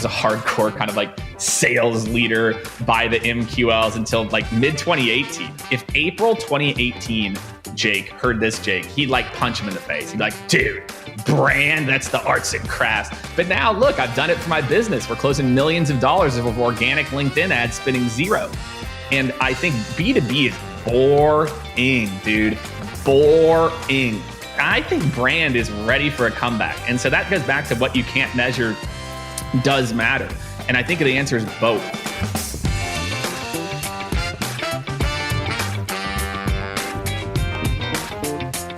was a hardcore kind of like sales leader by the MQLs until like mid 2018. If April 2018, Jake heard this, Jake, he'd like punch him in the face. He'd be like, dude, brand, that's the arts and crafts. But now look, I've done it for my business. We're closing millions of dollars of organic LinkedIn ads, spending zero. And I think B2B is boring, dude. Boring. I think brand is ready for a comeback. And so that goes back to what you can't measure does matter. And I think the answer is both.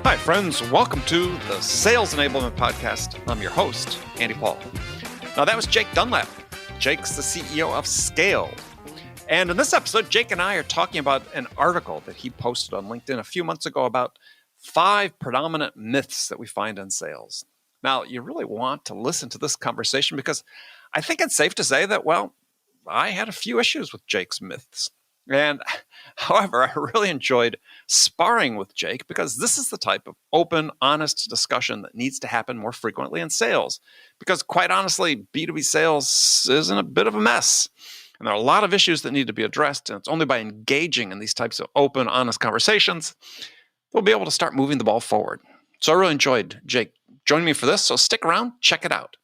Hi, friends. Welcome to the Sales Enablement Podcast. I'm your host, Andy Paul. Now, that was Jake Dunlap. Jake's the CEO of Scale. And in this episode, Jake and I are talking about an article that he posted on LinkedIn a few months ago about 5 predominant myths that we find in sales. Now, you really want to listen to this conversation because I think it's safe to say that, well, I had a few issues with Jake's myths. And however, I really enjoyed sparring with Jake because this is the type of open, honest discussion that needs to happen more frequently in sales. Because quite honestly, B2B sales is in a bit of a mess. And there are a lot of issues that need to be addressed. And it's only by engaging in these types of open, honest conversations we'll be able to start moving the ball forward. So I really enjoyed Jake joining me for this. So stick around, check it out.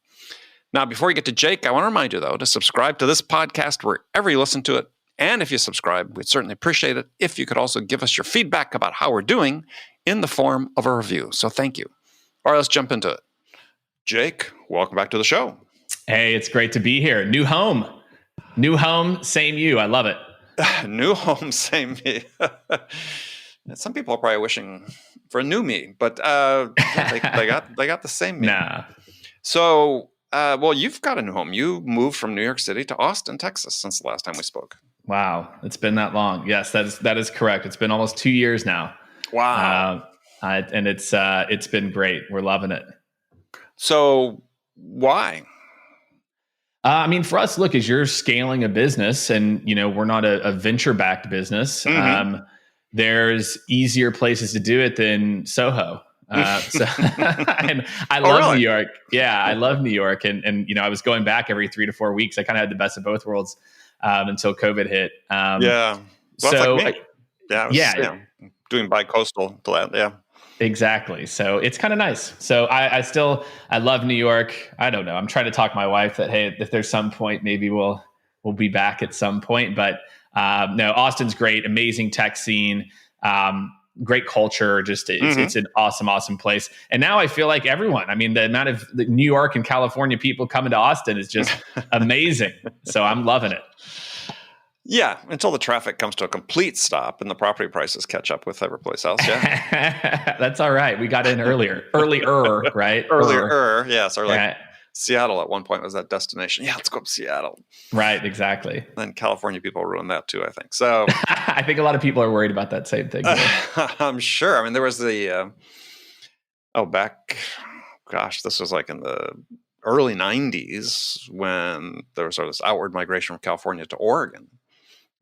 Now, before we get to Jake, I want to remind you, though, to subscribe to this podcast wherever you listen to it. And if you subscribe, we'd certainly appreciate it if you could also give us your feedback about how we're doing in the form of a review. So thank you. All right, let's jump into it. Jake, welcome back to the show. Hey, it's great to be here. New home. New home, same you. I love it. New home, same me. Some people are probably wishing for a new me, but they got the same me. Nah. So, well, you've got a new home. You moved from New York City to Austin, Texas, since the last time we spoke. Wow, it's been that long. Yes, that is correct. It's been almost 2 years now. Wow, and it's been great. We're loving it. So, why? I mean, for us, look, as you're scaling a business, and we're not a venture-backed business. Mm-hmm. There's easier places to do it than Soho. And I love really? New York. Yeah, I love New York. And I was going back every 3 to 4 weeks. I kind of had the best of both worlds until COVID hit. Yeah. Well, so like me. Doing bi-coastal to that. Yeah. Exactly. So it's kind of nice. So I love New York. I don't know. I'm trying to talk my wife that, hey, if there's some point, maybe we'll be back at some point. But no, Austin's great. Amazing tech scene. Great culture. Just it's an awesome place. And now I feel like everyone, I mean, the amount of the New York and California people coming to Austin is just amazing. So I'm loving it. Yeah, until the traffic comes to a complete stop and the property prices catch up with every place else. Yeah, that's all right. We got in earlier, right? Earlier, yeah. So like right. Seattle at one point was that destination. Yeah, let's go up to Seattle. Right, exactly. Then California people ruined that too, I think. So I think a lot of people are worried about that same thing. I'm sure. I mean, there was the this was like in the early 90s when there was sort of this outward migration from California to Oregon.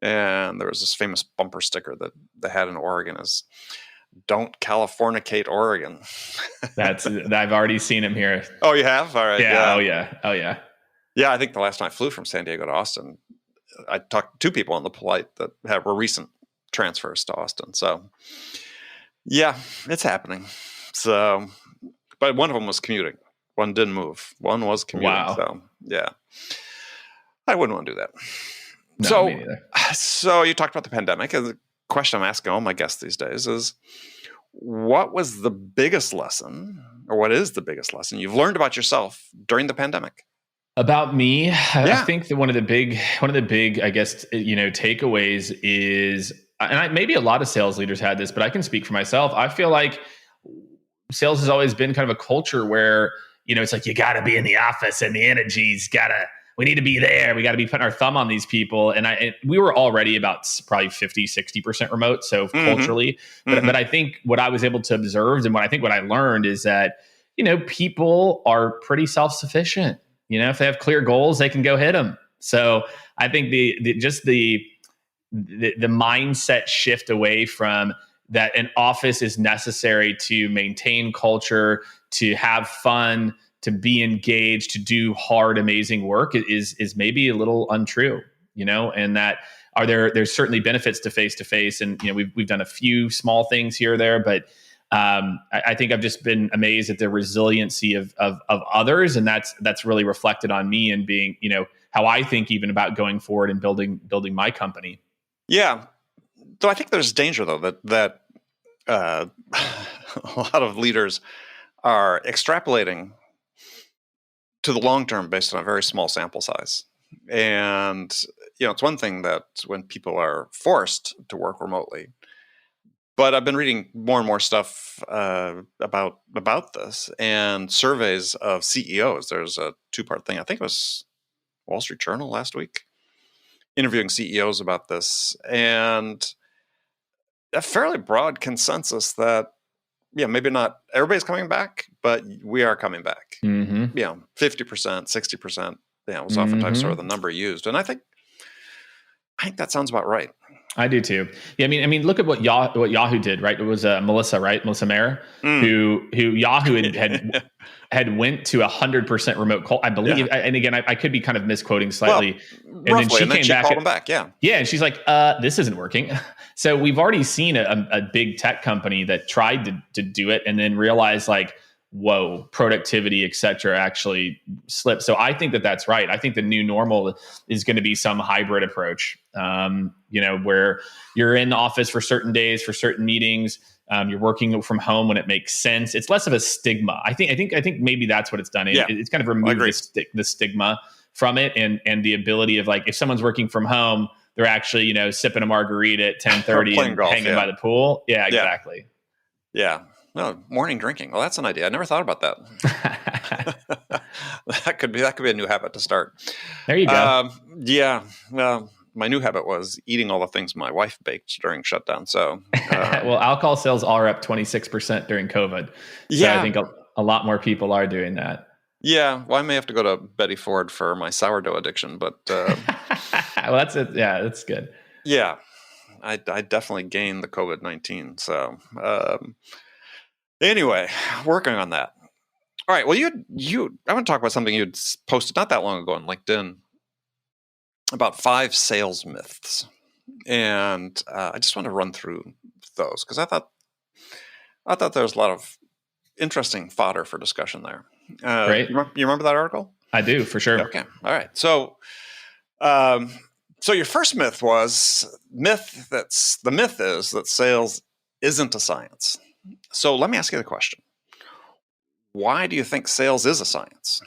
And there was this famous bumper sticker that they had in Oregon is "Don't Californicate Oregon." I've already seen him here. Oh, you have? All right. Yeah. Yeah. Oh yeah. Yeah, I think the last time I flew from San Diego to Austin, I talked to 2 people on the flight that were recent transfers to Austin. So yeah, it's happening. So, but one of them was commuting. One didn't move. One was commuting. Wow. So yeah, I wouldn't want to do that. No, me neither. So you talked about the pandemic, and the question I'm asking all my guests these days is, what was the biggest lesson, or what is the biggest lesson you've learned about yourself during the pandemic? About me, I think that one of the big, I guess, takeaways is, and maybe a lot of sales leaders had this, but I can speak for myself. I feel like sales has always been kind of a culture where, it's like, you got to be in the office and the energy's we need to be there. We got to be putting our thumb on these people. And we were already about probably 50, 60% remote. So culturally, but I think what I was able to observe and what I learned is that, people are pretty self-sufficient. If they have clear goals, they can go hit them. So I think the mindset shift away from that an office is necessary to maintain culture, to have fun, to be engaged, to do hard, amazing work is maybe a little untrue, and that there's certainly benefits to face, and we've done a few small things here or there, but I think I've just been amazed at the resiliency of others, and that's really reflected on me and being, how I think even about going forward and building my company. Yeah. So I think there's danger though that a lot of leaders are extrapolating to the long term based on a very small sample size. And it's one thing that when people are forced to work remotely, but I've been reading more and more stuff about this and surveys of CEOs. There's a 2-part thing. I think it was Wall Street Journal last week, interviewing CEOs about this, and a fairly broad consensus that, maybe not everybody's coming back, but we are coming back. 50%, 60%, was oftentimes sort of the number used. And I think that sounds about right. I do too. Yeah, I mean, look at what Yahoo did, right? It was Melissa Mayer, who Yahoo had went to 100% remote call, I believe. Yeah. And again, I could be kind of misquoting slightly. Well, and roughly, then she called them back. Yeah, and she's like, "This isn't working." So we've already seen a big tech company that tried to do it and then realized like, whoa, productivity, et cetera, actually slipped. So I think that's right. I think the new normal is going to be some hybrid approach, where you're in the office for certain days, for certain meetings. You're working from home when it makes sense. It's less of a stigma. I think maybe that's what it's done. It's kind of removed the stigma from it, and the ability of like, if someone's working from home, they're actually, sipping a margarita at 10:30 and golf, hanging by the pool. Yeah, exactly. Yeah. No, morning drinking. Well, that's an idea. I never thought about that. That could be a new habit to start. There you go. Yeah. My new habit was eating all the things my wife baked during shutdown. So, well, alcohol sales are up 26% during COVID. So I think a lot more people are doing that. Yeah. Well, I may have to go to Betty Ford for my sourdough addiction, but well, that's it. Yeah, that's good. Yeah. I definitely gained the COVID-19. So, anyway, working on that. All right. Well, I want to talk about something you'd posted not that long ago on LinkedIn about 5 sales myths. And I just want to run through those because I thought there was a lot of interesting fodder for discussion there. Great. You remember that article? I do, for sure. Okay. All right. So, your first myth was the myth is that sales isn't a science. So let me ask you the question. Why do you think sales is a science?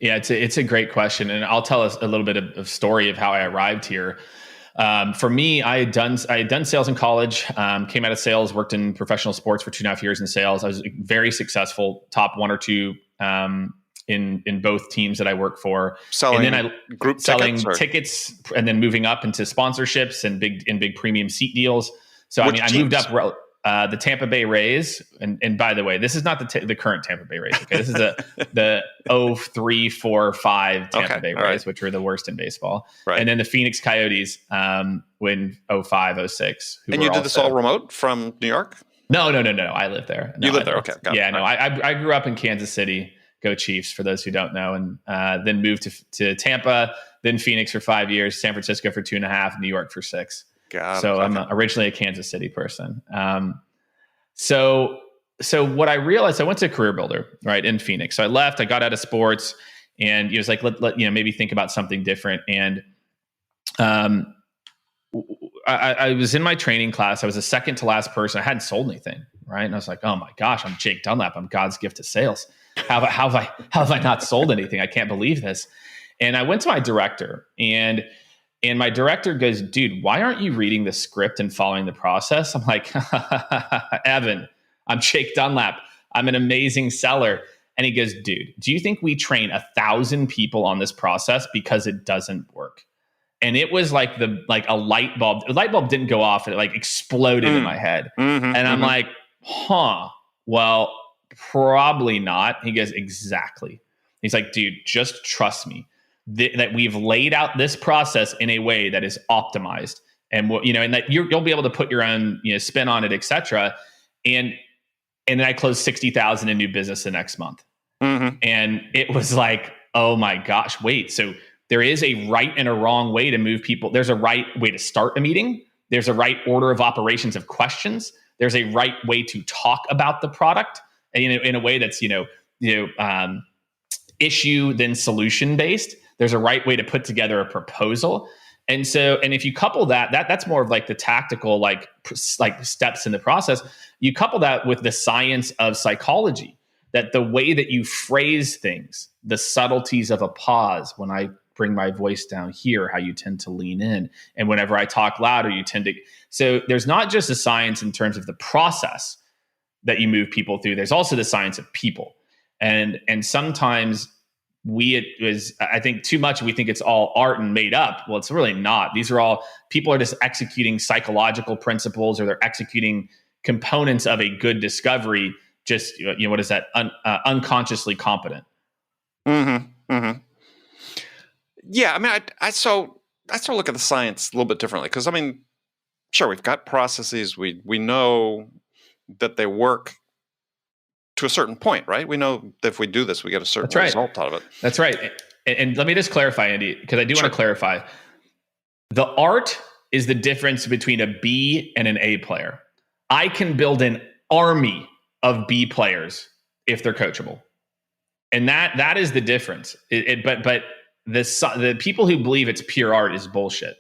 Yeah, it's a great question. And I'll tell us a little bit of story of how I arrived here. For me, I had done sales in college, came out of sales, worked in professional sports for 2.5 years in sales. I was very successful, top 1 or 2 in both teams that I worked for. Selling tickets and then moving up into sponsorships and big premium seat deals. So I moved up the Tampa Bay Rays, and by the way, this is not the current Tampa Bay Rays. Okay, this is the 03, 4, 5 Tampa Bay Rays, right, which were the worst in baseball. Right. And then the Phoenix Coyotes when 05, 06. And you did this all remote from New York? No. I lived there. You lived there, okay. I grew up in Kansas City. Go Chiefs, for those who don't know, and then moved to Tampa, then Phoenix for 5 years, San Francisco for 2.5, New York for 6. I'm originally a Kansas City person. So what I realized, I went to Career Builder, right, in Phoenix. So I left, I got out of sports, and it was like, let maybe think about something different. And I was in my training class. I was the second to last person. I hadn't sold anything, right? And I was like, oh my gosh, I'm Jake Dunlap. I'm God's gift to sales. How have I not sold anything? I can't believe this. And I went to my director, and my director goes, dude, why aren't you reading the script and following the process? I'm like, Evan, I'm Jake Dunlap. I'm an amazing seller. And he goes, dude, do you think we train 1,000 people on this process because it doesn't work? And it was like a light bulb. The light bulb didn't go off. It like exploded in my head. And I'm like, well, probably not. He goes, exactly. He's like, dude, just trust me. That we've laid out this process in a way that is optimized, and and that you'll be able to put your own spin on it, etc. And then I closed 60,000 in new business the next month. Mm-hmm. And it was like, oh my gosh, wait. So there is a right and a wrong way to move people. There's a right way to start a meeting. There's a right order of operations of questions. There's a right way to talk about the product in a way that's, issue then solution based. There's a right way to put together a proposal. And so, and if you couple that's more of like the tactical, like steps in the process. You couple that with the science of psychology, that the way that you phrase things, the subtleties of a pause, when I bring my voice down here, how you tend to lean in. And whenever I talk louder, you tend to. So there's not just a science in terms of the process that you move people through. There's also the science of people. And sometimes I think too much, we think it's all art and made up. Well, it's really not. These are all, people are just executing psychological principles, or they're executing components of a good discovery, just, what is that? Unconsciously competent. Mm-hmm. Mm-hmm. Yeah. I mean, I sort of look at the science a little bit differently, because, I mean, sure, we've got processes. We know that they work to a certain point, right? We know that if we do this, we get a certain result out of it. That's right. And let me just clarify, Andy, because I do want to clarify. The art is the difference between a B and an A player. I can build an army of B players if they're coachable. And that is the difference. But the people who believe it's pure art is bullshit.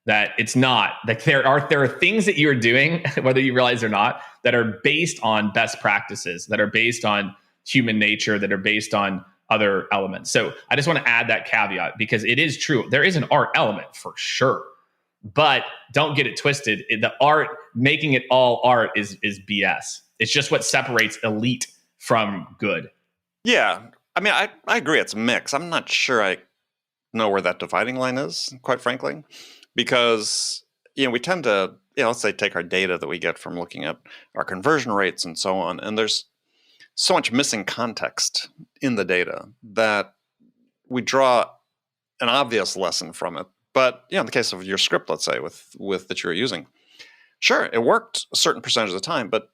That it's not. Like there are things that you're doing, whether you realize or not, that are based on best practices, that are based on human nature, that are based on other elements. So I just want to add that caveat, because it is true. There is an art element for sure, but don't get it twisted. The art, making it all art is BS. It's just what separates elite from good. Yeah. I mean, I agree. It's a mix. I'm not sure I know where that dividing line is, quite frankly. Because, we tend to, let's say, take our data that we get from looking at our conversion rates and so on, and there's so much missing context in the data that we draw an obvious lesson from it. But, in the case of your script, let's say, with that you were using, sure, it worked a certain percentage of the time, but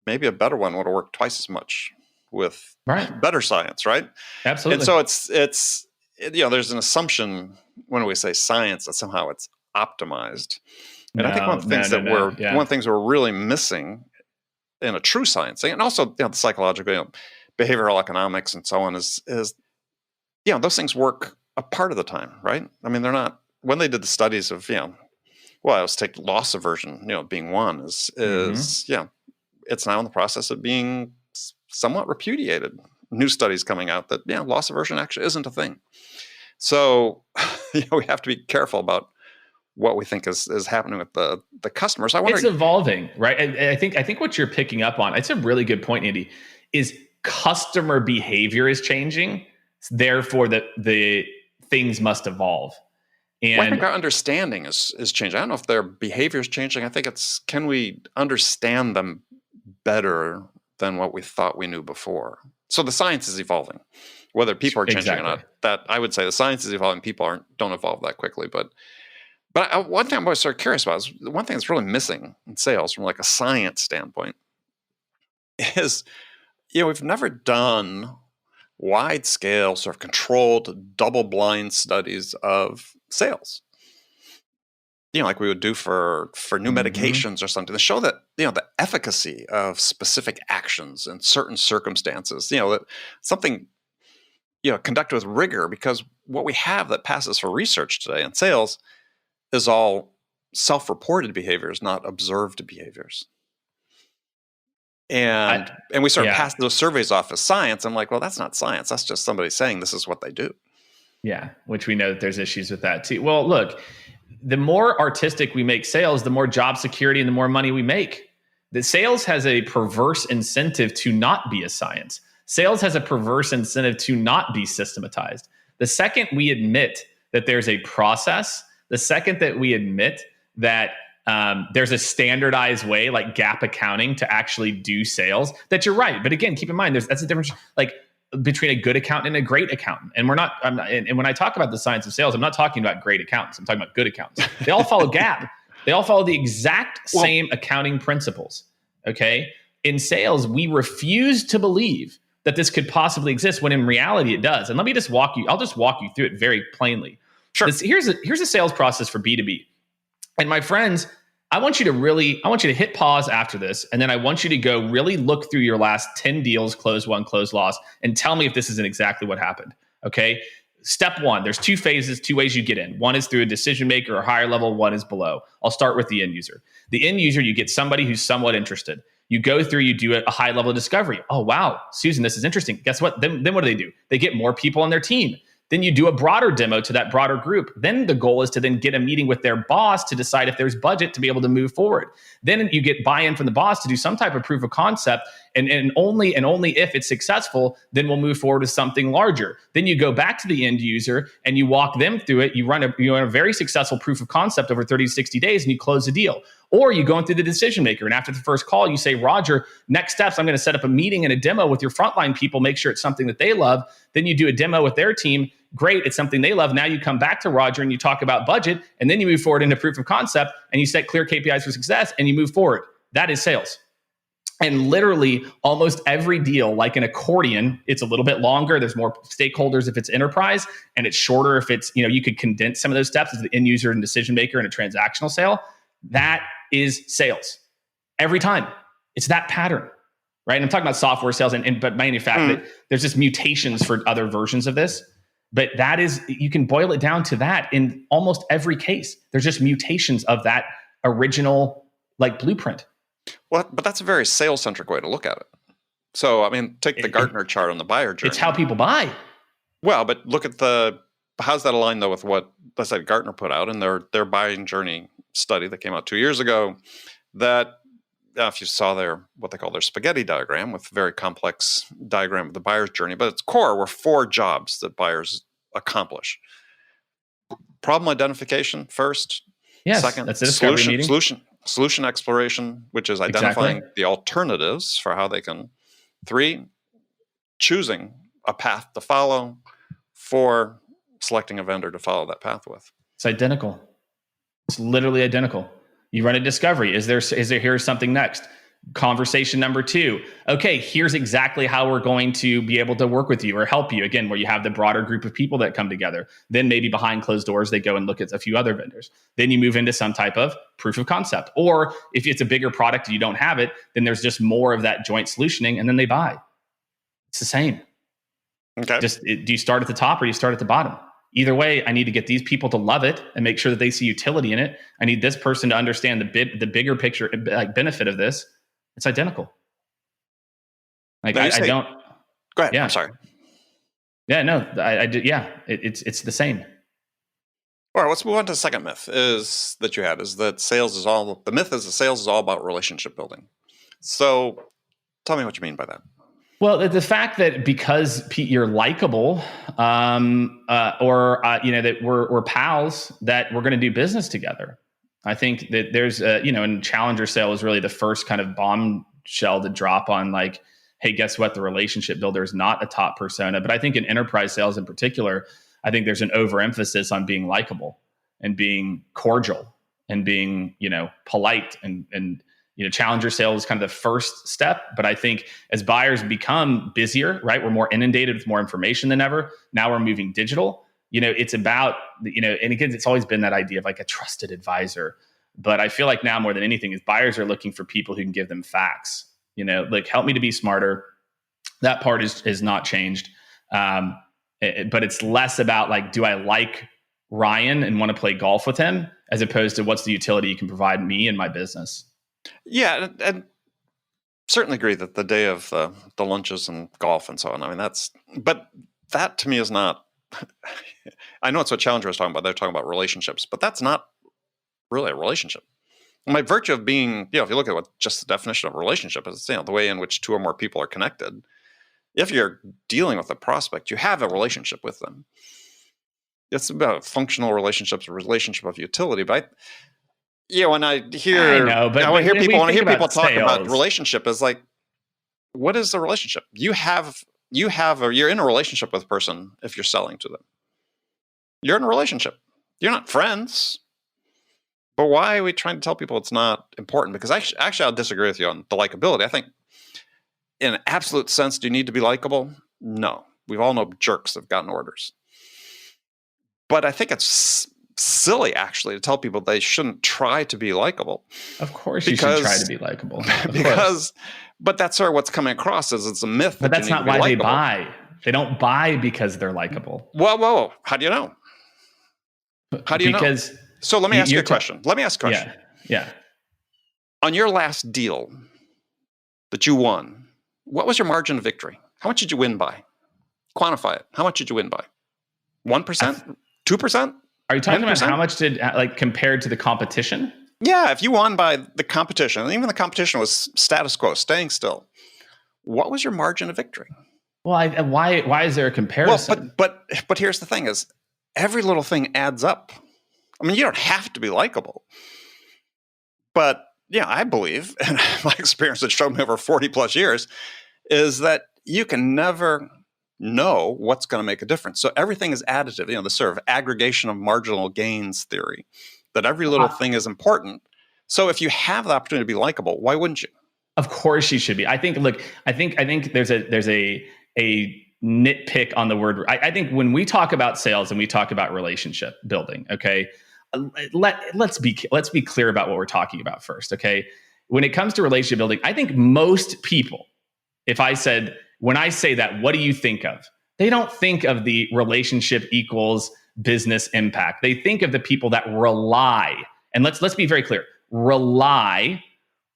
maybe a better one would have worked twice as much with better science, right? Absolutely. And so it's there's an assumption when we say science that somehow it's optimized. And I think one of the things we're really missing in a true science, and also the psychological, behavioral economics and so on, is those things work a part of the time, right? I mean, they're not, when they did the studies of let's take loss aversion, being one is it's now in the process of being somewhat repudiated. New studies coming out that loss aversion actually isn't a thing. So, we have to be careful about what we think is happening with the customers. I wonder, it's evolving, right? I think what you're picking up on, it's a really good point, Andy, is customer behavior is changing. Therefore, the things must evolve. And I think our understanding is changing. I don't know if their behavior is changing. I think it's, can we understand them better than what we thought we knew before? So the science is evolving. Whether people are changing or not, that I would say the science is evolving. People don't evolve that quickly. But one thing I'm always sort of curious about is one thing that's really missing in sales from like a science standpoint is, we've never done wide scale sort of controlled double blind studies of sales. Like we would do for new medications or something, to show that, the efficacy of specific actions in certain circumstances, that something, conducted with rigor, because what we have that passes for research today in sales is all self-reported behaviors, not observed behaviors. And we sort of pass those surveys off as science. I'm like, well, that's not science. That's just somebody saying this is what they do. Yeah, which we know that there's issues with that too. Well, look, the more artistic we make sales, the more job security and the more money we make. The sales has a perverse incentive to not be a science. Sales has a perverse incentive to not be systematized. The second we admit that there's a process, the second that we admit that there's a standardized way, like gap accounting, to actually do sales, that you're right. But again, keep in mind, that's a difference, like, between a good accountant and a great accountant. And and when I talk about the science of sales, I'm not talking about great accountants. I'm talking about good accountants. They all follow GAAP. They all follow the exact same accounting principles. Okay. In sales, we refuse to believe that this could possibly exist when in reality it does. And let me just I'll just walk you through it very plainly. Sure. Here's a sales process for B2B. And my friends, I want you to hit pause after this. And then I want you to go really look through your last 10 deals, close one, close loss, and tell me if this isn't exactly what happened. Okay. Step one, there's two phases, two ways you get in. One is through a decision maker or higher level, one is below. I'll start with the end user. The end user, you get somebody who's somewhat interested. You go through, you do a high level discovery. Oh, wow, Susan, this is interesting. Guess what? Then what do? They get more people on their team. Then you do a broader demo to that broader group. Then the goal is to then get a meeting with their boss to decide if there's budget to be able to move forward. Then you get buy-in from the boss to do some type of proof of concept. And only if it's successful, then we'll move forward to something larger. Then you go back to the end user and you walk them through it. You run a very successful proof of concept over 30 to 60 days and you close the deal. Or you go in through the decision maker. And after the first call, you say, Roger, next steps, I'm going to set up a meeting and a demo with your frontline people, make sure it's something that they love. Then you do a demo with their team. Great, it's something they love. Now you come back to Roger and you talk about budget, and then you move forward into proof of concept and you set clear KPIs for success and you move forward. That is sales. And literally almost every deal, like an accordion, it's a little bit longer. There's more stakeholders if it's enterprise, and it's shorter if it's, you could condense some of those steps as the end user and decision maker in a transactional sale. That is sales. Every time. It's that pattern, right? And I'm talking about software sales but manufacturing. There's just mutations for other versions of this. But that is, you can boil it down to that in almost every case. There's just mutations of that original blueprint. Well, but that's a very sales-centric way to look at it. So, I mean, take the Gartner chart on the buyer journey. It's how people buy. Well, but look at how's that aligned though with what, let's say, Gartner put out in their buying journey study that came out 2 years ago, that if you saw what they call their spaghetti diagram with a very complex diagram of the buyer's journey, but its core were 4 jobs that buyers accomplish. Problem identification first. Yes, second, that's a discovery meeting. Solution exploration, which is identifying the alternatives for how they can. 3, choosing a path to follow. 4, selecting a vendor to follow that path with. It's identical. It's literally identical. You run a discovery. Is there here's something next? Conversation number 2. Okay, here's exactly how we're going to be able to work with you or help you. Again, where you have the broader group of people that come together. Then maybe behind closed doors, they go and look at a few other vendors. Then you move into some type of proof of concept. Or if it's a bigger product and you don't have it, then there's just more of that joint solutioning and then they buy. It's the same. Okay. Do you start at the top or you start at the bottom? Either way, I need to get these people to love it and make sure that they see utility in it. I need this person to understand the bigger picture benefit of this. It's identical. I don't. Go ahead. Yeah. I'm sorry. Yeah, no, I did. Yeah, it's the same. All right, let's move on to the second myth is that sales is all about relationship building. So tell me what you mean by that. Well, the fact that because you're likable, that we're pals, that we're going to do business together. I think that there's, and Challenger sale is really the first kind of bombshell to drop on hey, guess what? The relationship builder is not a top persona. But I think in enterprise sales in particular, I think there's an overemphasis on being likable and being cordial and being, polite and Challenger sales is kind of the first step. But I think as buyers become busier, right? We're more inundated with more information than ever. Now we're moving digital. It's about, and again, it's always been that idea of a trusted advisor. But I feel like now more than anything is buyers are looking for people who can give them facts, help me to be smarter. That part is not changed. But it's less about do I like Ryan and want to play golf with him as opposed to what's the utility you can provide me and my business. Yeah. And certainly agree that the day of the lunches and golf and so on, but that to me is not, I know it's what Challenger is talking about. They're talking about relationships, but that's not really a relationship. And by virtue of being, if you look at what just the definition of a relationship is, the way in which 2 or more people are connected. If you're dealing with a prospect, you have a relationship with them. It's about functional relationships, a relationship of utility. But when I hear, when I hear people talk about relationship, is what is the relationship? You're in a relationship with a person if you're selling to them. You're in a relationship. You're not friends. But why are we trying to tell people it's not important? Because actually I'll disagree with you on the likability. I think in an absolute sense, do you need to be likable? No. We all know jerks that have gotten orders. But I think it's silly, actually, to tell people they shouldn't try to be likable. Of course you should try to be likable. But that's sort of what's coming across as it's a myth. But that's not why they buy. They don't buy because they're likable. Whoa. How do you know? How do you know? So let me ask you a question. Yeah. On your last deal that you won, what was your margin of victory? How much did you win by? Quantify it. How much did you win by? 1%? 2%? Are you talking 10%? About how much did, like, compared to the competition? Yeah, if you won by the competition, and even the competition was status quo, staying still, what was your margin of victory? Well, why is there a comparison? Well, but here's the thing: is every little thing adds up. I mean, you don't have to be likable, but yeah, I believe, and my experience has shown me over 40 plus years, is that you can never know what's going to make a difference. So everything is additive. The sort of aggregation of marginal gains theory, that every little thing is important. So if you have the opportunity to be likable, why wouldn't you? Of course you should be. I think there's a nitpick on the word. I think when we talk about sales and we talk about relationship building, okay, let's be clear about what we're talking about first, okay? When it comes to relationship building, I think most people, when I say that, what do you think of? They don't think of the relationship equals business impact. They think of the people that rely, and let's be very clear, rely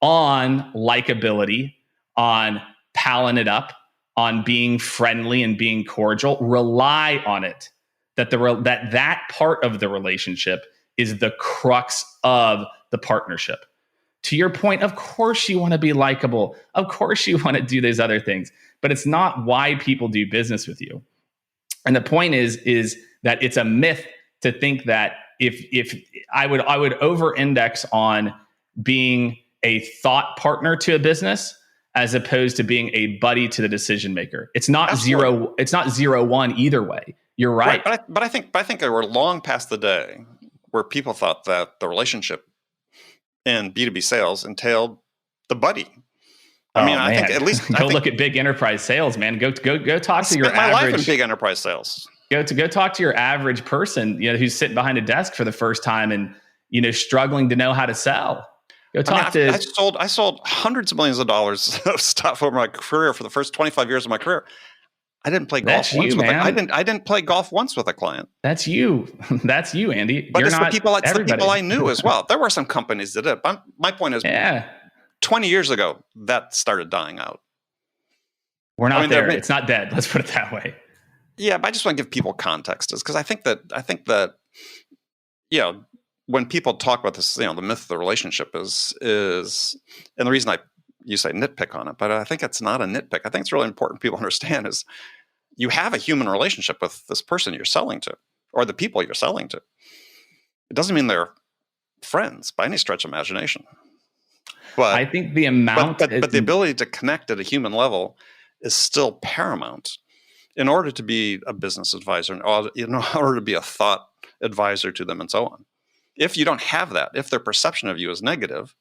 on likability, on palling it up, on being friendly and being cordial, rely on it. That part of the relationship is the crux of the partnership. To your point, of course you want to be likable. Of course you want to do these other things, but it's not why people do business with you. And the point is that it's a myth to think that if I would over-index on being a thought partner to a business as opposed to being a buddy to the decision maker. It's not Absolutely. It's not 0-1 either way. You're right. But I think we're long past the day where people thought that the relationship in B2B sales entailed the buddy. I think at least look at big enterprise sales, man. Go talk to your average. My life in big enterprise sales. Go talk to your average person, who's sitting behind a desk for the first time and struggling to know how to sell. I sold hundreds of millions of dollars of stuff over my career for the first 25 years of my career. I didn't play golf once with I didn't play golf once with a client. That's you. That's you, Andy. But it's the people I knew as well. There were some companies that did. But my point is, 20 years ago, that started dying out. We're not there. It's not dead. Let's put it that way. Yeah, but I just want to give people context, because I think that when people talk about this, the myth of the relationship is, and the reason you say nitpick on it, but I think it's not a nitpick. I think it's really important people understand is you have a human relationship with this person you're selling to, or the people you're selling to. It doesn't mean they're friends by any stretch of imagination. But I think the amount, but the ability to connect at a human level is still paramount in order to be a business advisor, in order to be a thought advisor to them, and so on. If you don't have that, if their perception of you is negative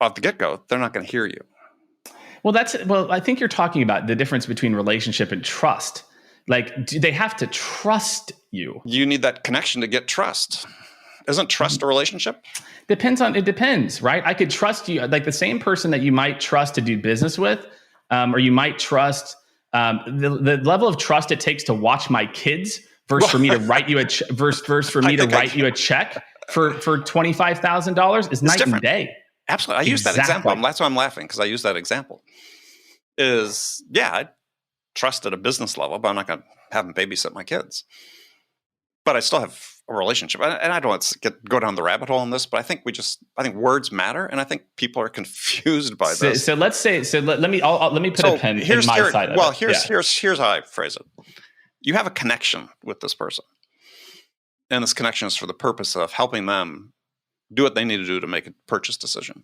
off the get-go, they're not going to hear you. Well, I think you're talking about the difference between relationship and trust. Like, do they have to trust you? You need that connection to get trust. Isn't trust a relationship? It depends, right? I could trust you, like the same person that you might trust to do business with, or you might trust the level of trust it takes to watch my kids versus for me to write you a check for $25,000 is night and day. Absolutely. I use that example. That's why I'm laughing, because I use that example. I trust at a business level, but I'm not going to have them babysit my kids. But I still have a relationship. And I don't want to go down the rabbit hole on this, but I think words matter, and I think people are confused by this. So let's say, let me put a pen in my side of it. Well, here's how I phrase it. You have a connection with this person, and this connection is for the purpose of helping them do what they need to do to make a purchase decision.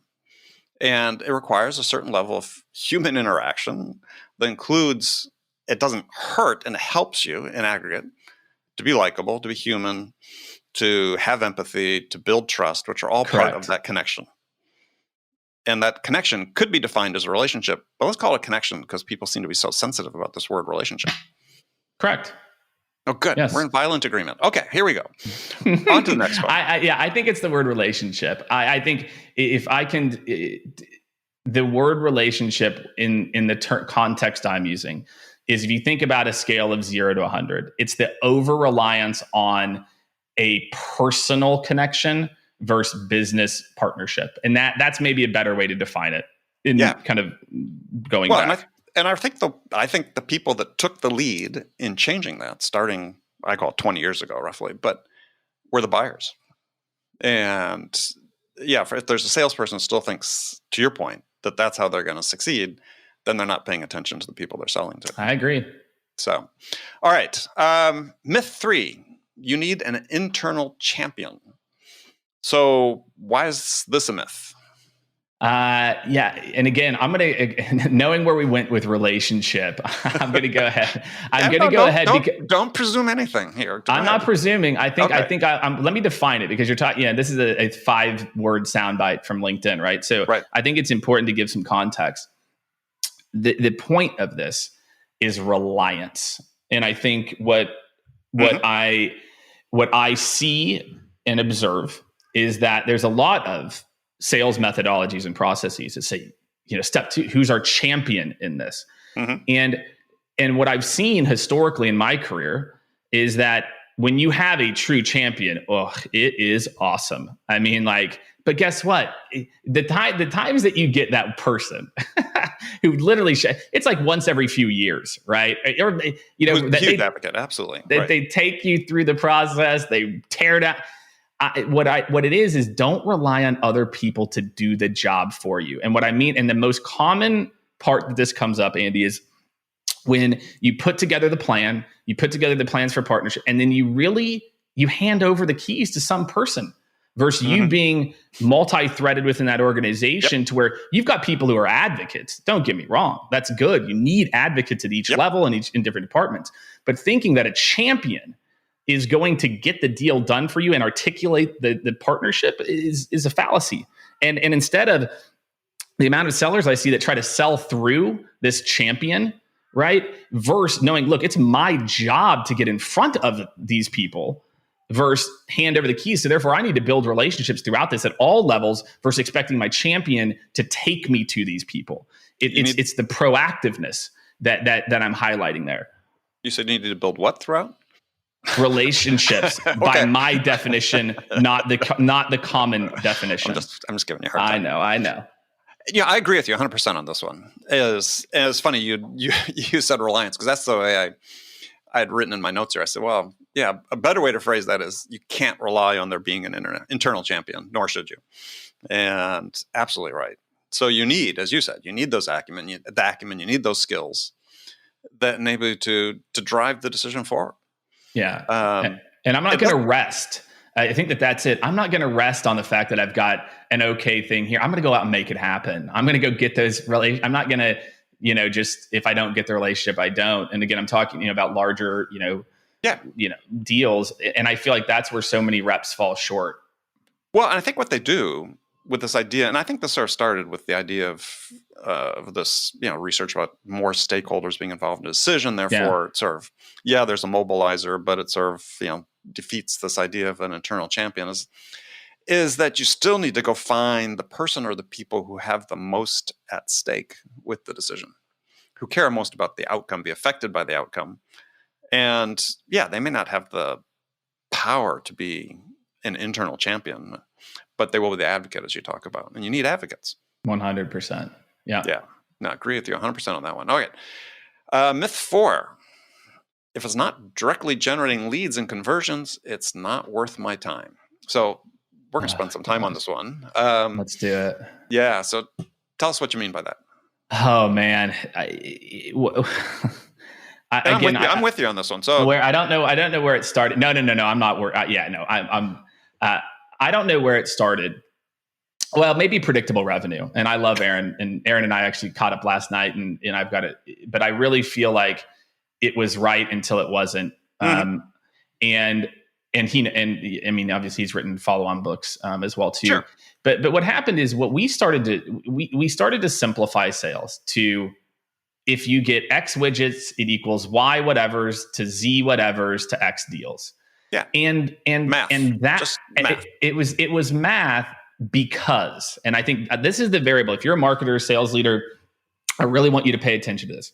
And it requires a certain level of human interaction that includes, it doesn't hurt and it helps you in aggregate to be likable, to be human, to have empathy, to build trust, which are all part of that connection. And that connection could be defined as a relationship, but let's call it a connection because people seem to be so sensitive about this word relationship. Correct. Oh, good. Yes. We're in violent agreement. Okay, here we go. On to the next one. I think it's the word relationship. I think if I can, the word relationship in the context I'm using is if you think about a scale of 0 to 100, it's the over-reliance on a personal connection versus business partnership. And that's maybe a better way to define it in kind of going back. And I think the people that took the lead in changing that, starting, I call it 20 years ago, roughly, but were the buyers. And if there's a salesperson who still thinks, to your point, that that's how they're going to succeed, then they're not paying attention to the people they're selling to. I agree. So, all right. Myth 3, you need an internal champion. So why is this a myth? And again, I'm gonna knowing where we went with relationship, I'm gonna go ahead. Don't presume anything here. I'm not presuming. I think let me define it because you're talking. Yeah, this is a 5-word soundbite from LinkedIn, right? So I think it's important to give some context. The point of this is reliance, and I think what I see and observe is that there's a lot of sales methodologies and processes that say, step 2, who's our champion in this? And what I've seen historically in my career is that when you have a true champion, it is awesome. I mean, but guess what? The times that you get that person who literally, it's like once every few years, right? Huge advocate, absolutely. They take you through the process, they tear down. What it is don't rely on other people to do the job for you. And what I mean, and the most common part that this comes up, Andy, is when you put together the plan, you put together the plans for partnership, and then you hand over the keys to some person versus you being multi-threaded within that organization to where you've got people who are advocates. Don't get me wrong. That's good. You need advocates at each level and in different departments. But thinking that a champion is going to get the deal done for you and articulate the partnership is a fallacy. And instead of the amount of sellers I see that try to sell through this champion, right? Versus knowing, look, it's my job to get in front of these people versus hand over the keys. So therefore I need to build relationships throughout this at all levels versus expecting my champion to take me to these people. It's the proactiveness that I'm highlighting there. You said you need to build what throughout? Relationships by my definition, not the common definition. I'm just giving you a hard time. I know. Yeah, I agree with you 100% on this one. It's funny you said reliance because that's the way I had written in my notes here. I said, well, yeah, a better way to phrase that is you can't rely on there being an internal champion, nor should you. And absolutely right. So you need, as you said, you need those acumen, you need those skills that enable you to drive the decision forward. Yeah. And I'm not going to rest. I think that's it. I'm not going to rest on the fact that I've got an okay thing here. I'm going to go out and make it happen. I'm going to go get those I'm not going to, just if I don't get the relationship, I don't. And again, I'm talking about larger, deals. And I feel like that's where so many reps fall short. Well, and I think what they do with this idea, and I think this sort of started with the idea of this, research about more stakeholders being involved in a decision. Therefore, it's sort of, there's a mobilizer, but it sort of, defeats this idea of an internal champion is that you still need to go find the person or the people who have the most at stake with the decision, who care most about the outcome, be affected by the outcome. And they may not have the power to be an internal champion, but they will be the advocate, as you talk about. And you need advocates. 100%. Yeah. Yeah. No, I agree with you 100% on that one. Okay. Myth 4. If it's not directly generating leads and conversions, it's not worth my time. So we're going to spend some time on this one. Let's do it. Yeah. So tell us what you mean by that. Oh, man. I'm with you on this one. So I don't know where it started. No. I'm not where. I don't know where it started. Well, maybe predictable revenue. And I love Aaron, and Aaron and I actually caught up last night, and I've got it. But I really feel like it was right until it wasn't. And and I mean, obviously he's written follow-on books as well too. Sure. But what happened is we started to simplify sales to, if you get X widgets, it equals Y whatevers to Z whatevers to X deals. Yeah. And math. And that Just math. It was math because, and I think this is the variable. If you're a marketer, sales leader, I really want you to pay attention to this.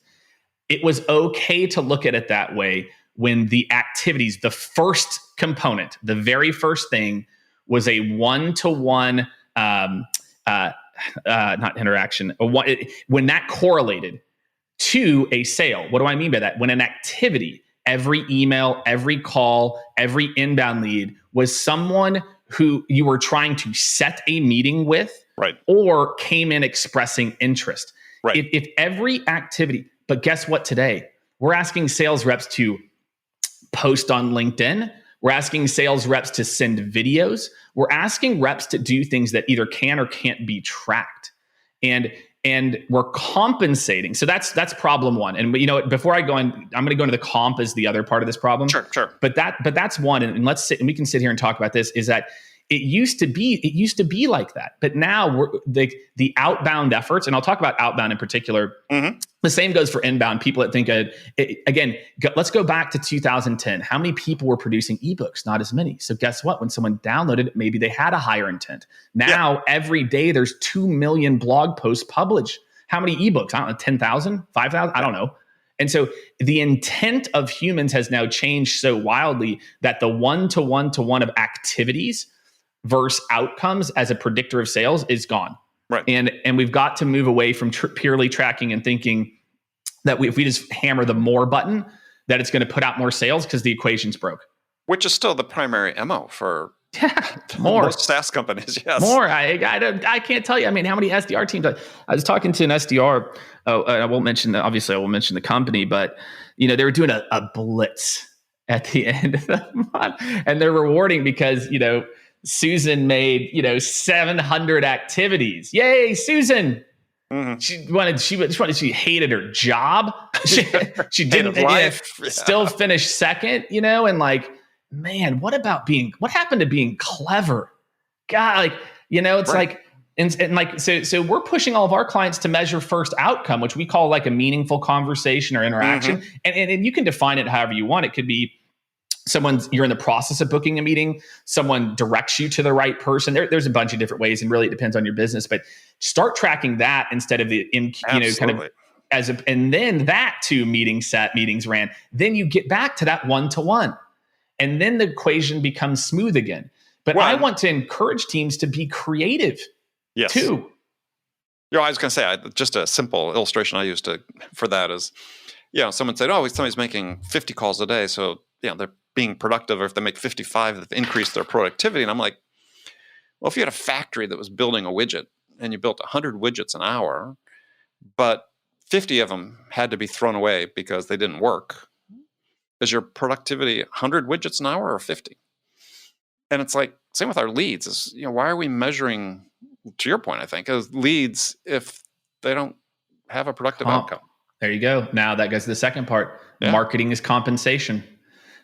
It was okay to look at it that way when the activities, the first component, the very first thing was a one-to-one, not interaction, when that correlated to a sale. What do I mean by that? When an activity, every email, every call, every inbound lead was someone who you were trying to set a meeting with, right, or came in expressing interest. Right. If every activity, but guess what today? We're asking sales reps to post on LinkedIn. We're asking sales reps to send videos. We're asking reps to do things that either can or can't be tracked. And we're compensating. So that's problem one. And before I go on, I'm going to go into the comp as the other part of this problem. Sure. But that's one. And let's sit and we can sit here and talk about this. Is that it used to be like that, but now we're the outbound efforts, and I'll talk about outbound in particular. Mm-hmm. The same goes for inbound. People that think let's go back to 2010. How many people were producing ebooks? Not as many. So guess what? When someone downloaded it, maybe they had a higher intent. Now every day there's 2 million blog posts published. How many ebooks? I don't know, 10,000, 5,000? I don't know. And so the intent of humans has now changed so wildly that the one-to-one of activities versus outcomes as a predictor of sales is gone. Right. And we've got to move away from purely tracking and thinking that if we just hammer the more button, that it's going to put out more sales because the equation's broke. Which is still the primary MO for more most SaaS companies. Yes. More. I can't tell you. I mean, how many SDR teams? I was talking to an SDR. I won't mention the company, but they were doing a blitz at the end of the month, and they're rewarding because Susan made 700 activities. Yay, Susan! Mm-hmm. She hated her job. She didn't still finish second. And man, what happened to being clever? God, it's right. So we're pushing all of our clients to measure first outcome, which we call a meaningful conversation or interaction. Mm-hmm. And you can define it however you want. It could be you're in the process of booking a meeting, someone directs you to the right person. There's a bunch of different ways, and really it depends on your business, but start tracking that instead of the, and then that to meetings ran. Then you get back to that one-to-one, and then the equation becomes smooth again. But I want to encourage teams to be creative too. I was going to say, just a simple illustration I used for that is, someone said, somebody's making 50 calls a day. So, they're being productive, or if they make 55, they've increased their productivity. And I'm like, well, if you had a factory that was building a widget and you built 100 widgets an hour, but 50 of them had to be thrown away because they didn't work, is your productivity 100 widgets an hour or 50? And it's like, same with our leads is, why are we measuring, to your point, I think, as leads if they don't have a productive outcome? There you go. Now that goes to the second part. Yeah. Marketing is compensation.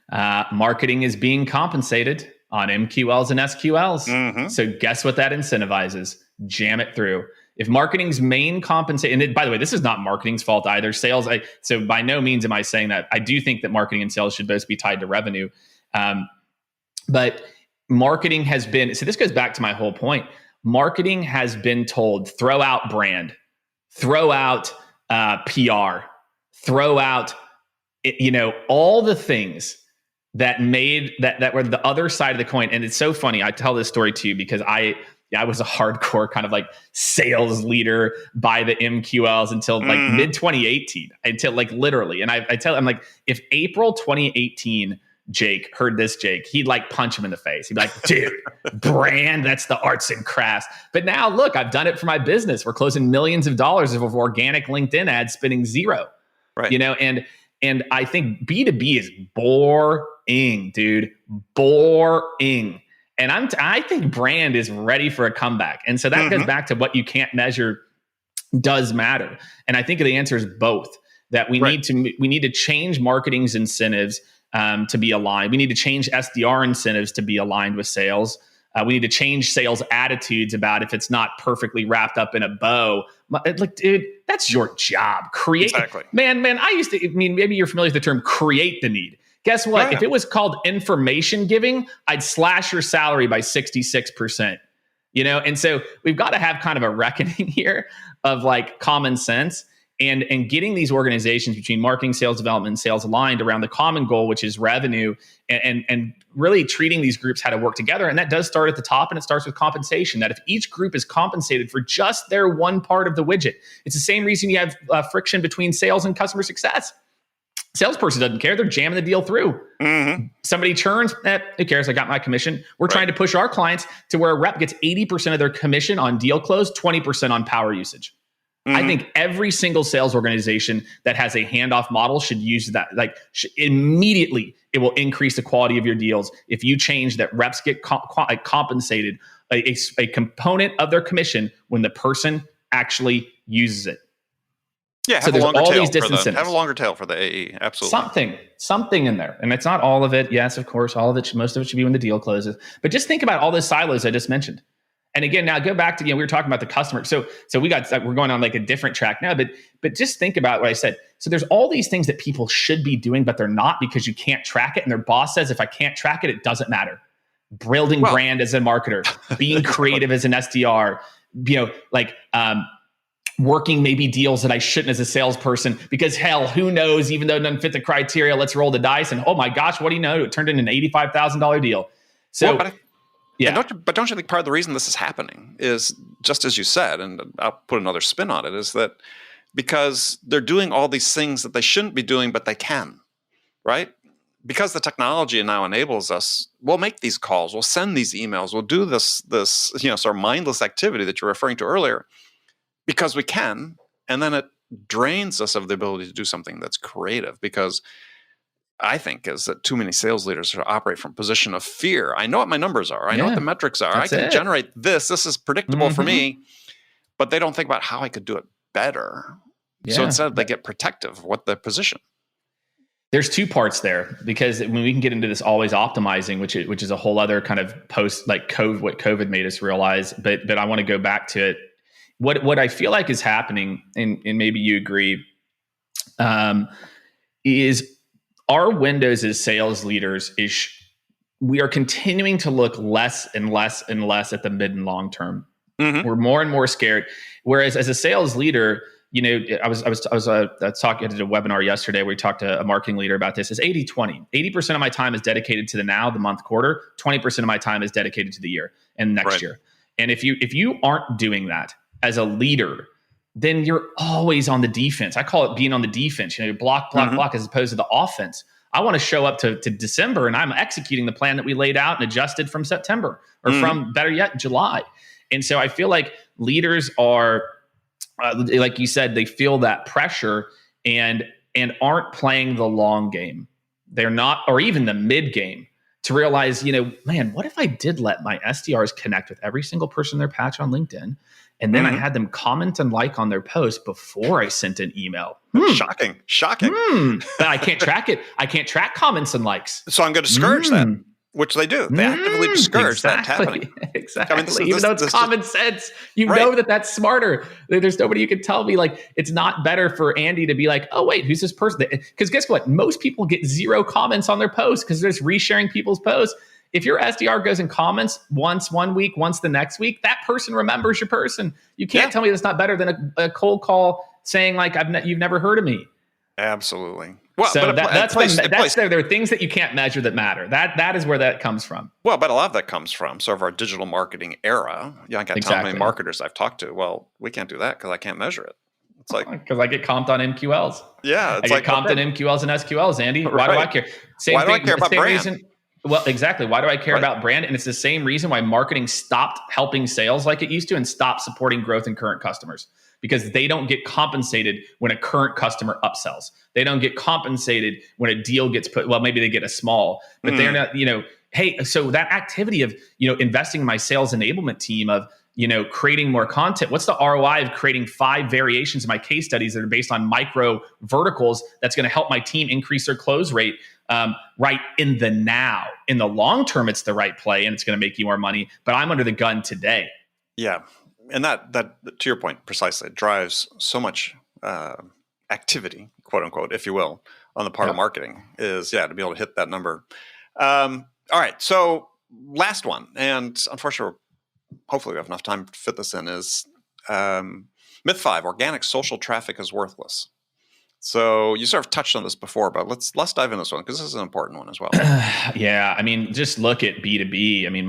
Marketing is being compensated on MQLs and SQLs. Mm-hmm. So guess what that incentivizes? Jam it through. If marketing's main compensation, and by the way, this is not marketing's fault either. Sales, so by no means am I saying that. I do think that marketing and sales should both be tied to revenue. But marketing has been, so this goes back to my whole point. Marketing has been told, throw out brand, throw out PR, throw out, all the things that made that were the other side of the coin. And it's so funny. I tell this story too, because I was a hardcore kind of sales leader by the MQLs until mid 2018, until literally. And I tell him, if April 2018, Jake heard this, he'd punch him in the face. He'd be like, dude, brand, that's the arts and crafts. But now look, I've done it for my business. We're closing millions of dollars of organic LinkedIn ads, spending zero, right? And I think B2B is boring, dude, boring. And I think brand is ready for a comeback. And so that goes back to what you can't measure does matter. And I think the answer is both, that we need to change marketing's incentives to be aligned. We need to change SDR incentives to be aligned with sales. We need to change sales attitudes about if it's not perfectly wrapped up in a bow. Like, dude, that's your job. Create, exactly. Man, maybe you're familiar with the term create the need. Guess what? If it was called information giving, I'd slash your salary by 66%. And so we've got to have kind of a reckoning here of like common sense and getting these organizations between marketing, sales development, and sales aligned around the common goal, which is revenue, and really treating these groups how to work together. And that does start at the top, and it starts with compensation. That if each group is compensated for just their one part of the widget, it's the same reason you have friction between sales and customer success. Salesperson doesn't care. They're jamming the deal through. Somebody churns, who cares? I got my commission. We're trying to push our clients to where a rep gets 80% of their commission on deal close, 20% on power usage. I think every single sales organization that has a handoff model should use that. Immediately, it will increase the quality of your deals if you change that reps get compensated a component of their commission when the person actually uses it. Yeah, so there's all these distance have a longer tail for the AE. Absolutely. Something in there. And it's not all of it. Yes, of course, all of it, most of it should be when the deal closes. But just think about all those silos I just mentioned. And again, now go back to, we were talking about the customer. So we're going on like a different track now, but just think about what I said. So there's all these things that people should be doing, but they're not because you can't track it. And their boss says, if I can't track it, it doesn't matter. Building brand as a marketer, being creative as an SDR, working maybe deals that I shouldn't as a salesperson because hell, who knows, even though it doesn't fit the criteria, let's roll the dice. And oh my gosh, what do you know? It turned into an $85,000 deal. So but don't you think part of the reason this is happening is just as you said, and I'll put another spin on it, is that because they're doing all these things that they shouldn't be doing, but they can, right? Because the technology now enables us, we'll make these calls, we'll send these emails, we'll do this sort of mindless activity that you're referring to earlier because we can, and then it drains us of the ability to do something that's creative because I think is that too many sales leaders operate from a position of fear. I know what my numbers are. I know what the metrics are. I can generate this. This is predictable for me, but they don't think about how I could do it better. Yeah. So instead they get protective of what their position. There's two parts there because when we can get into this always optimizing, which is a whole other kind of post like COVID, what COVID made us realize, but I want to go back to it. What I feel like is happening, and maybe you agree, is our windows as sales leaders is we are continuing to look less and less and less at the mid and long term. We're more and more scared. Whereas as a sales leader, I was talking, I did a webinar yesterday where we talked to a marketing leader about this. It's 80-20. 80% of my time is dedicated to the now, the month, quarter. 20% of my time is dedicated to the year and next year. And if you aren't doing that as a leader, then you're always on the defense. I call it being on the defense. Block, as opposed to the offense. I want to show up to December and I'm executing the plan that we laid out and adjusted from September or from, better yet, July. And so I feel like leaders are, like you said, they feel that pressure and aren't playing the long game. They're not, or even the mid game, to realize, man, what if I did let my SDRs connect with every single person in their patch on LinkedIn? And then I had them comment and like on their post before I sent an email. Shocking. But I can't track it. I can't track comments and likes. So I'm going to discourage that, which they do. They actively discourage that happening. Exactly. I mean, even though it's common sense, know that that's smarter. There's nobody you can tell me like it's not better for Andy to be like, oh wait, who's this person? Because guess what? Most people get 0 comments on their posts because they're just resharing people's posts. If your SDR goes and comments once one week, once the next week, that person remembers your person. You can't tell me that's not better than a cold call saying like you've never heard of me. Absolutely. Well, so there are things that you can't measure that matter. That is where that comes from. Well, but a lot of that comes from sort of our digital marketing era. I can't tell how many marketers I've talked to. Well, we can't do that because I can't measure it. It's like because I get comped on MQLs. Yeah, I get comped on MQLs and SQLs. Andy, why do I care? Why do I care about brand? Well, exactly. Why do I care about brand? And it's the same reason why marketing stopped helping sales like it used to and stopped supporting growth in current customers, because they don't get compensated when a current customer upsells. They don't get compensated when a deal gets put. Well, maybe they get a small, but they're not, hey, so that activity of, investing in my sales enablement team of, creating more content? What's the ROI of creating 5 variations of my case studies that are based on micro verticals that's going to help my team increase their close rate right in the now? In the long term, it's the right play and it's going to make you more money, but I'm under the gun today. Yeah. And that to your point, precisely, drives so much activity, quote unquote, if you will, on the part of marketing is, to be able to hit that number. All right. So last one, and unfortunately, hopefully we have enough time to fit this in, is myth 5, organic social traffic is worthless. So you sort of touched on this before, but let's dive into this one because this is an important one as well. Yeah. I mean, just look at B2B. I mean,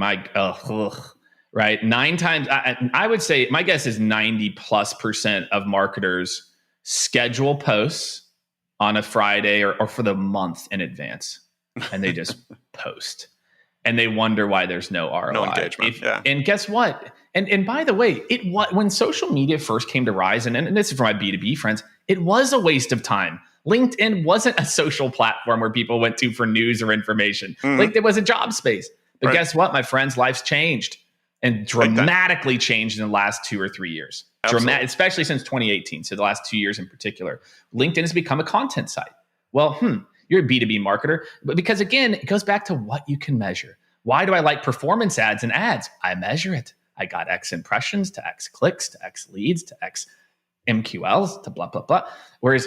right. 9 times, I would say my guess is 90+% of marketers schedule posts on a Friday or for the month in advance. And they just post and they wonder why there's no ROI. No engagement. And guess what? And by the way, when social media first came to rise, and this is for my B2B friends, it was a waste of time. LinkedIn wasn't a social platform where people went to for news or information. LinkedIn was a job space. But guess what, my friends? Life's changed and dramatically changed in the last 2 or 3 years. Especially since 2018. So the last 2 years in particular. LinkedIn has become a content site. Well, you're a B2B marketer. But because again, it goes back to what you can measure. Why do I like performance ads and ads? I measure it. I got X impressions to X clicks to X leads to X MQLs to blah, blah, blah. Whereas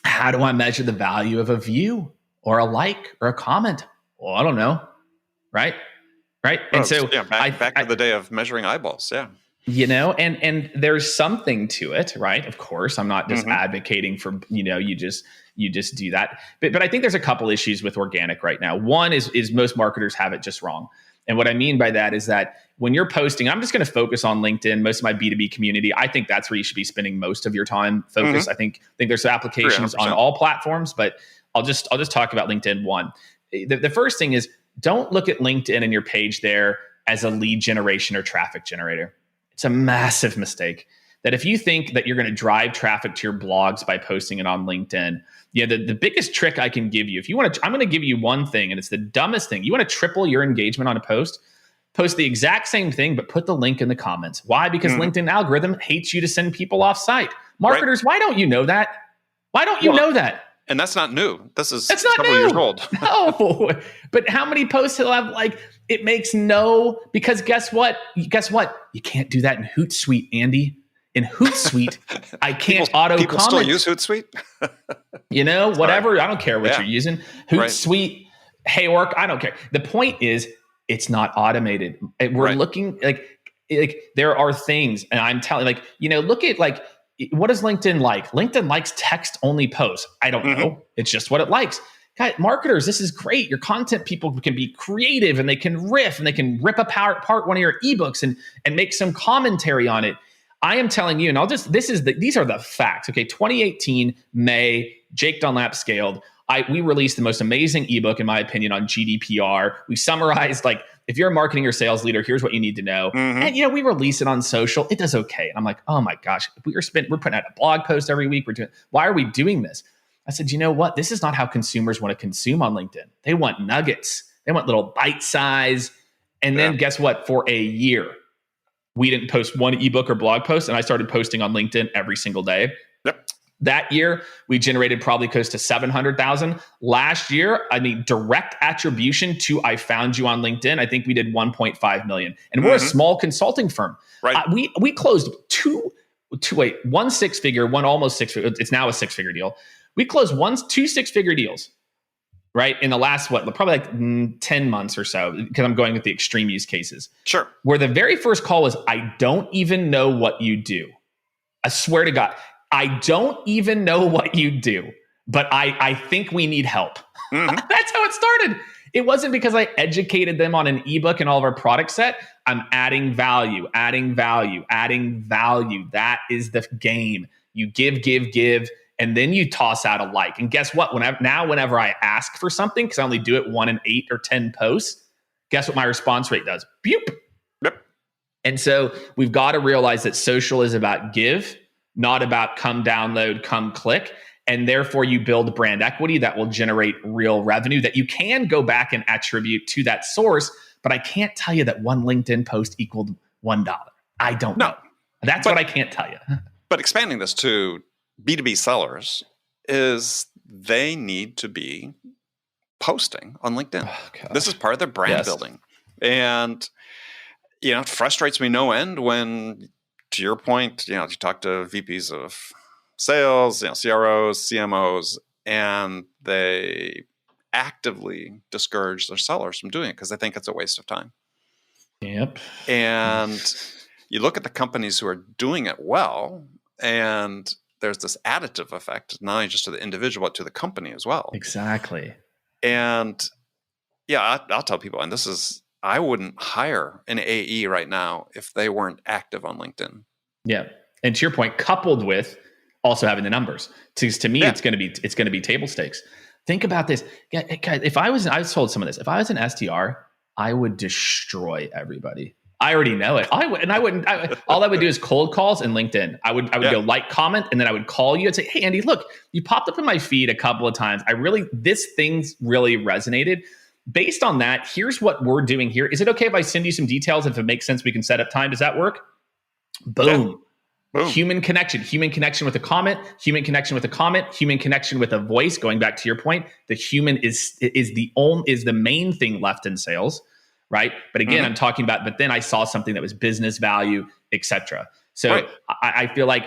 how do I measure the value of a view or a like or a comment? Well, I don't know. Right. And so back to the day of measuring eyeballs. Yeah. And there's something to it, right? Of course, I'm not just advocating for, you just do that. But I think there's a couple issues with organic right now. One is most marketers have it just wrong. And what I mean by that is that when you're posting, I'm just going to focus on LinkedIn, most of my B2B community. I think that's where you should be spending most of your time focused. I think there's applications 300%. On all platforms, but I'll just talk about LinkedIn. One, the first thing is don't look at LinkedIn and your page there as a lead generation or traffic generator. It's a massive mistake. That if you think that you're going to drive traffic to your blogs by posting it on LinkedIn, the biggest trick I can give you, if you want to, I'm going to give you one thing, and it's the dumbest thing. You want to triple your engagement on a post the exact same thing, but put the link in the comments. Why? Because LinkedIn algorithm hates you to send people off site. Marketers, why don't you know that? Why don't you know that? And that's not new. That's not a couple years old. No, but how many posts will have it makes because guess what? You can't do that in Hootsuite, Andy. In Hootsuite, I can't auto comment. People still use Hootsuite? Whatever. I don't care what you're using. Hootsuite, Haywork, I don't care. The point is, it's not automated. We're looking like there are things, and I'm telling look at what does LinkedIn like? LinkedIn likes text-only posts. I don't know. It's just what it likes. Guys, marketers, this is great. Your content people can be creative and they can riff and they can rip apart one of your ebooks and make some commentary on it. I am telling you, and these are the facts. Okay, 2018, May, Jake Dunlap scaled. We released the most amazing ebook, in my opinion, on GDPR. We summarized, if you're a marketing or sales leader, here's what you need to know. And, we release it on social. It does okay. And I'm like, oh my gosh, we're putting out a blog post every week. Why are we doing this? I said, you know what? This is not how consumers want to consume on LinkedIn. They want nuggets. They want little bite size. And then guess what? For a year, we didn't post one ebook or blog post. And I started posting on LinkedIn every single day. Yep. That year, we generated probably close to 700,000. Last year, direct attribution to I found you on LinkedIn, I think we did 1.5 million. And we're a small consulting firm. Right. We closed one six-figure, one almost six-figure. It's now a six-figure deal. We closed two six-figure deals, right? In the last, probably 10 months or so, because I'm going with the extreme use cases. Sure. Where the very first call was, I don't even know what you do. I swear to God. I don't even know what you do, but I think we need help. That's how it started. It wasn't because I educated them on an ebook and all of our product set. I'm adding value. That is the game. You give, and then you toss out a like. And guess what? Whenever I ask for something, because I only do it 1 in 8 or 10 posts, guess what my response rate does? Boop. Yep. And so we've got to realize that social is about give, not about come download, come click. And therefore you build brand equity that will generate real revenue that you can go back and attribute to that source. But I can't tell you that one LinkedIn post equaled $1. I don't know. That's what I can't tell you. But expanding this to B2B sellers is they need to be posting on LinkedIn. This is part of their brand building. And, it frustrates me no end when, to your point, you talk to VPs of sales, CROs, CMOs, and they actively discourage their sellers from doing it because they think it's a waste of time. Yep. And you look at the companies who are doing it well, and there's this additive effect, not only just to the individual, but to the company as well. Exactly. And I'll tell people, and I wouldn't hire an AE right now if they weren't active on LinkedIn. Yeah. And to your point, coupled with also having the numbers. To me, it's going to be table stakes. Think about this. If I was told some of this, if I was an SDR, I would destroy everybody. I already know it. All I would do is cold calls and LinkedIn. I would go like, comment, and then I would call you and say, hey, Andy, look, you popped up in my feed a couple of times. This thing's really resonated. Based on that, here's what we're doing here. Is it okay if I send you some details? If it makes sense, we can set up time. Does that work? Boom. Yeah. Boom. Human connection with a comment, human connection with a comment, human connection with a voice. Going back to your point, the human is the main thing left in sales. Right. But again, I'm talking about, but then I saw something that was business value, et cetera. So I feel like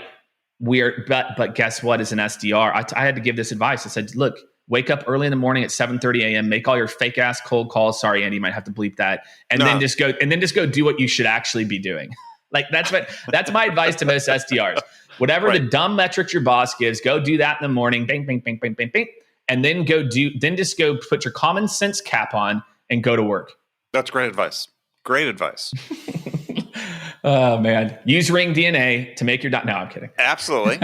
but guess what? As an SDR, I had to give this advice. I said, look, wake up early in the morning at 7:30 a.m., make all your fake ass cold calls. Sorry, Andy, you might have to bleep that. Then just go do what you should actually be doing. Like that's my advice to most SDRs. Whatever the dumb metrics your boss gives, go do that in the morning. Bang, bang, bang, bang, bang, bang. And then just go put your common sense cap on and go to work. That's great advice. Great advice. Oh, man. Use Ring DNA to make your... No, I'm kidding. Absolutely.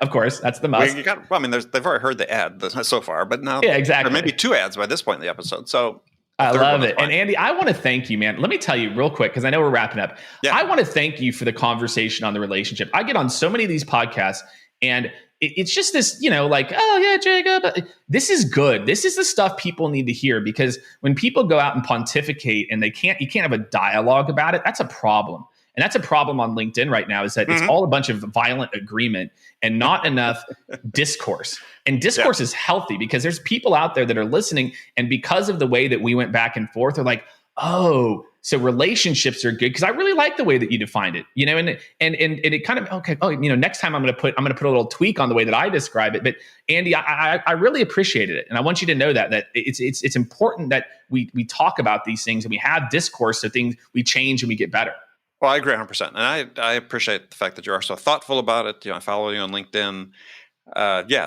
Of course. That's the must. they've already heard the ad so far, but now exactly. There may be 2 ads by this point in the episode. So I love it. And Andy, I want to thank you, man. Let me tell you real quick, because I know we're wrapping up. Yeah. I want to thank you for the conversation on the relationship. I get on so many of these podcasts, and it's just this, oh yeah, Jacob, this is good. This is the stuff people need to hear, because when people go out and pontificate and you can't have a dialogue about it, that's a problem. And that's a problem on LinkedIn right now, is that it's all a bunch of violent agreement and not enough discourse. And discourse is healthy, because there's people out there that are listening. And because of the way that we went back and forth, they're like, oh, so relationships are good. Because I really like the way that you defined it, and it kind of, okay, next time I'm going to put a little tweak on the way that I describe it. But Andy, I really appreciated it. And I want you to know that it's important that we talk about these things and we have discourse, so things, we change and we get better. Well, I agree 100%. And I appreciate the fact that you are so thoughtful about it. I follow you on LinkedIn.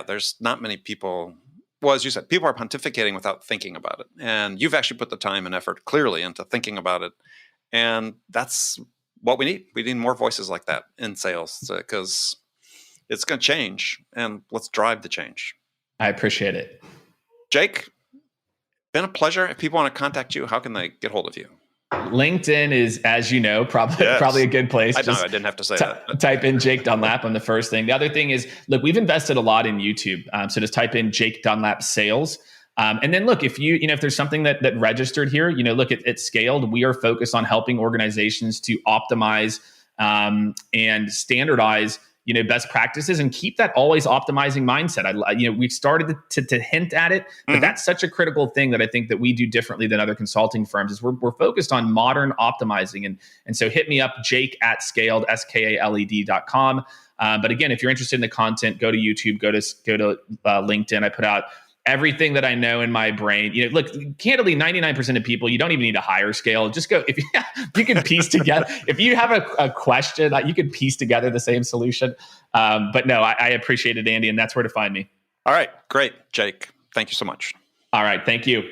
There's not many people. Well, as you said, people are pontificating without thinking about it. And you've actually put the time and effort clearly into thinking about it. And that's what we need. We need more voices like that in sales, because it's going to change. And let's drive the change. I appreciate it. Jake, been a pleasure. If people want to contact you, how can they get hold of you? LinkedIn is, as you know, probably a good place. I didn't have to say that. Type in Jake Dunlap on the first thing. The other thing is, look, we've invested a lot in YouTube. So just type in Jake Dunlap sales. And then look, if if there's something that registered here, look at Scaled, we are focused on helping organizations to optimize and standardize best practices and keep that always optimizing mindset. We've started to hint at it, but that's such a critical thing that I think that we do differently than other consulting firms, is we're focused on modern optimizing. And so hit me up, Jake at Scaled, SKALED.com. But again, if you're interested in the content, go to YouTube, go to LinkedIn. I put out everything that I know in my brain. Look, candidly, 99% of people, you don't even need to hire Scale. Just go, if you can piece together, if you have a question, you can piece together the same solution. But no, I appreciate it, Andy, and that's where to find me. All right, great, Jake. Thank you so much. All right, thank you.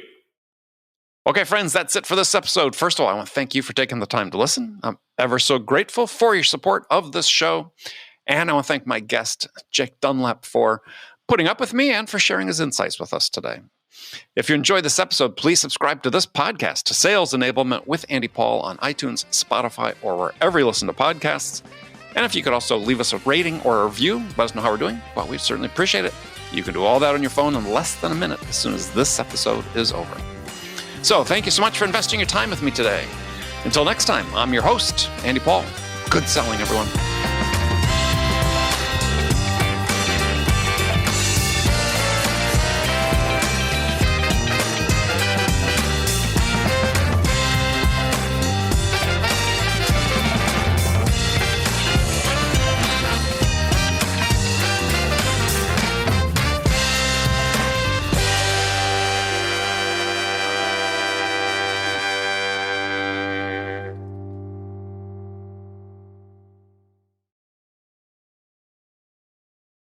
Okay, friends, that's it for this episode. First of all, I want to thank you for taking the time to listen. I'm ever so grateful for your support of this show. And I want to thank my guest, Jake Dunlap, for putting up with me and for sharing his insights with us today. If you enjoyed this episode, please subscribe to this podcast, to Sales Enablement with Andy Paul, on iTunes, Spotify, or wherever you listen to podcasts. And if you could also leave us a rating or a review, let us know how we're doing, well, we'd certainly appreciate it. You can do all that on your phone in less than a minute as soon as this episode is over. So thank you so much for investing your time with me today. Until next time, I'm your host, Andy Paul. Good selling, everyone.